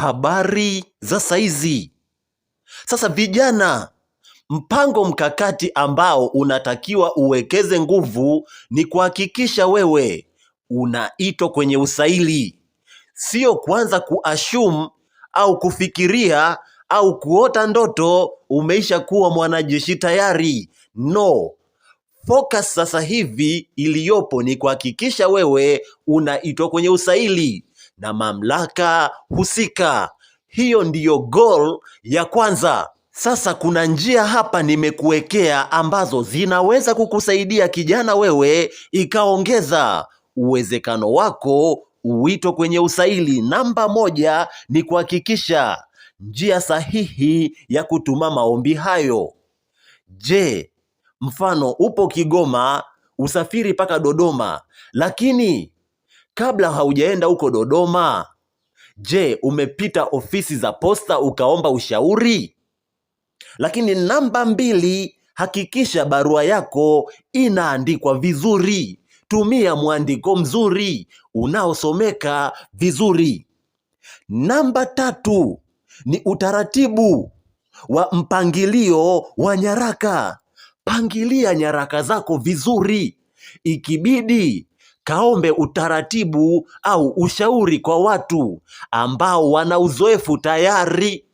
Habari za saizi. Sasa vijana, mpango mkakati ambao unatakiwa uwekeze nguvu ni kuhakikisha wewe unaitwa kwenye usaili. Sio kuanza kuassume au kufikiria au kuota ndoto umeisha kuwa mwanajeshi tayari. No. Focus sasa hivi iliyopo ni kuhakikisha wewe unaitwa kwenye usaili na mamlaka husika. Hiyo ndiyo goal ya kwanza. Sasa kuna njia hapa nimekuwekea ambazo zinaweza kukusaidia kijana wewe ikaongeza uwezekano wako uitwe kwenye usaili. Namba 1 ni kuhakikisha njia sahihi ya kutuma maombi hayo. Je, mfano upo Kigoma, usafiri mpaka Dodoma, lakini kabla haujaenda huko Dodoma, je, umepita ofisi za posta ukaomba ushauri? Lakini namba 2, hakikisha barua yako inaandikwa vizuri. Tumia mwandiko mzuri unaosomeka vizuri. Namba 3 ni utaratibu wa mpangilio wa nyaraka. Pangilia nyaraka zako vizuri. Ikibidi, kaombe utaratibu au ushauri kwa watu ambao wana uzoefu tayari.